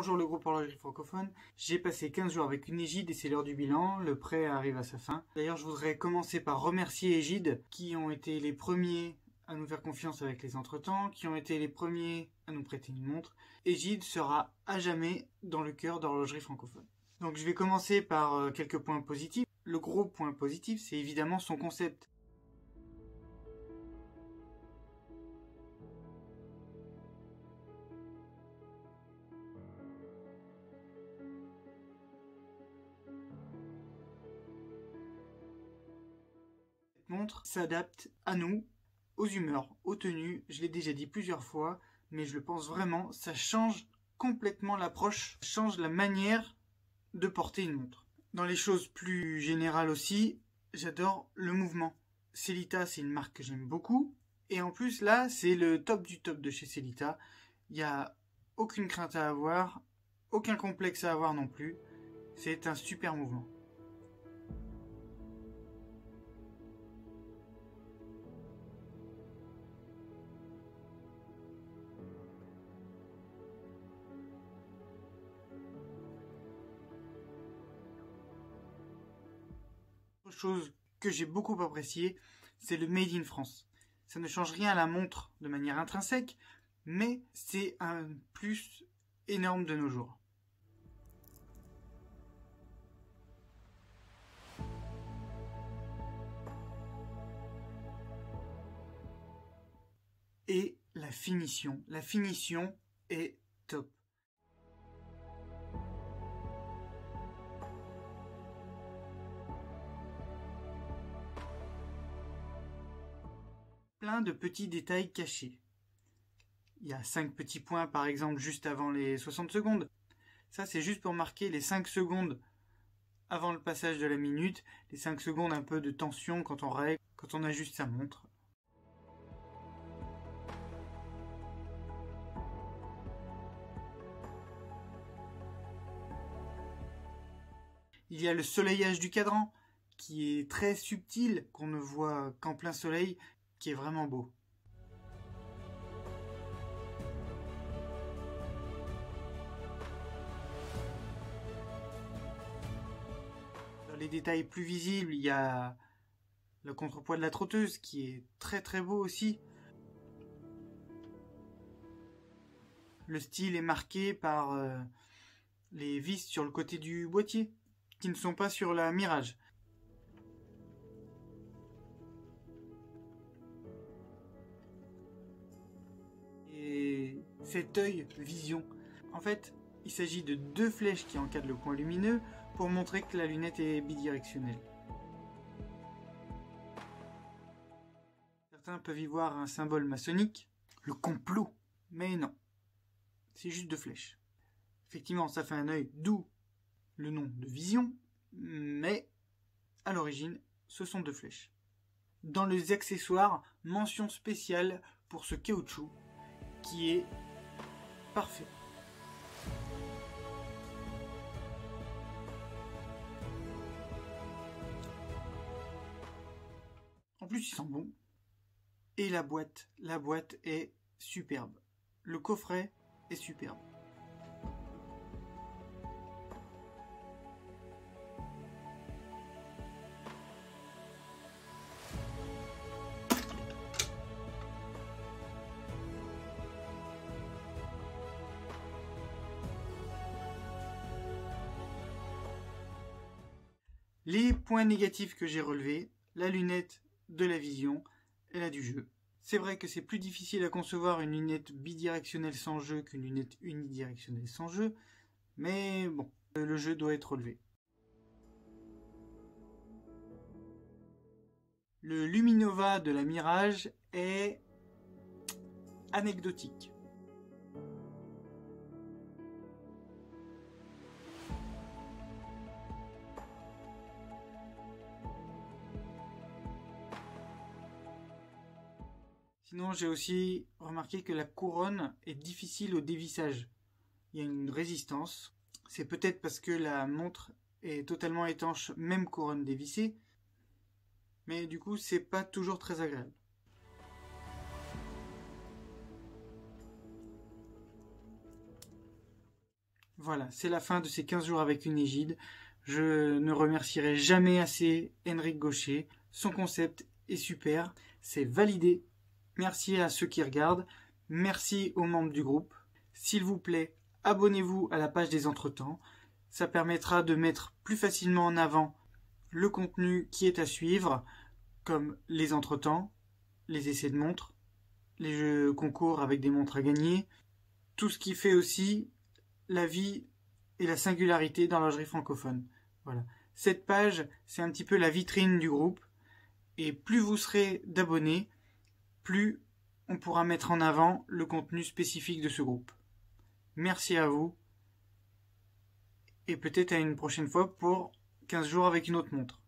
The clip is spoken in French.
Bonjour le groupe horlogerie francophone. J'ai passé 15 jours avec une Egide et c'est l'heure du bilan. Le prêt arrive à sa fin. D'ailleurs, je voudrais commencer par remercier Egide qui ont été les premiers à nous faire confiance avec les entretemps, qui ont été les premiers à nous prêter une montre. Egide sera à jamais dans le cœur d'horlogerie francophone. Donc je vais commencer par quelques points positifs. Le gros point positif, c'est évidemment son concept. Cette montre s'adapte à nous, aux humeurs, aux tenues. Je l'ai déjà dit plusieurs fois, mais je le pense vraiment, ça change complètement l'approche, ça change la manière de porter une montre. Dans les choses plus générales aussi, j'adore le mouvement. Sellita, c'est une marque que j'aime beaucoup. Et en plus, là, c'est le top du top de chez Sellita. Il n'y a aucune crainte à avoir, aucun complexe à avoir non plus. C'est un super mouvement. Autre chose que j'ai beaucoup apprécié, c'est le Made in France. Ça ne change rien à la montre de manière intrinsèque, mais c'est un plus énorme de nos jours. Et la finition est top. Plein de petits détails cachés. Il y a 5 petits points par exemple juste avant les 60 secondes. Ça c'est juste pour marquer les 5 secondes avant le passage de la minute, les 5 secondes un peu de tension quand on règle, quand on ajuste sa montre. Il y a le soleillage du cadran qui est très subtil, qu'on ne voit qu'en plein soleil, qui est vraiment beau. Dans les détails plus visibles, il y a le contrepoids de la trotteuse qui est très très beau aussi. Le style est marqué par les vis sur le côté du boîtier, qui ne sont pas sur la Mirage. Et cet œil vision, en fait, il s'agit de 2 flèches qui encadrent le point lumineux pour montrer que la lunette est bidirectionnelle. Certains peuvent y voir un symbole maçonnique, le complot, mais non, c'est juste 2 flèches. Effectivement, ça fait un œil, d'où le nom de vision, mais à l'origine, ce sont 2 flèches. Dans les accessoires, mention spéciale pour ce caoutchouc qui est parfait. En plus, il sent bon. Et la boîte est superbe. Le coffret est superbe. Les points négatifs que j'ai relevés, la lunette de la vision et la du jeu. C'est vrai que c'est plus difficile à concevoir une lunette bidirectionnelle sans jeu qu'une lunette unidirectionnelle sans jeu, mais bon, le jeu doit être relevé. Le Luminova de la Mirage est anecdotique. Sinon, j'ai aussi remarqué que la couronne est difficile au dévissage. Il y a une résistance. C'est peut-être parce que la montre est totalement étanche, même couronne dévissée. Mais du coup, c'est pas toujours très agréable. Voilà, c'est la fin de ces 15 jours avec une égide. Je ne remercierai jamais assez Henrik Gaucher. Son concept est super, c'est validé. Merci à ceux qui regardent. Merci aux membres du groupe. S'il vous plaît, abonnez-vous à la page des entretemps. Ça permettra de mettre plus facilement en avant le contenu qui est à suivre, comme les entretemps, les essais de montres, les jeux concours avec des montres à gagner, tout ce qui fait aussi la vie et la singularité dans l'horlogerie francophone. Voilà. Cette page, c'est un petit peu la vitrine du groupe, et plus vous serez d'abonnés, plus on pourra mettre en avant le contenu spécifique de ce groupe. Merci à vous, et peut-être à une prochaine fois pour 15 jours avec une autre montre.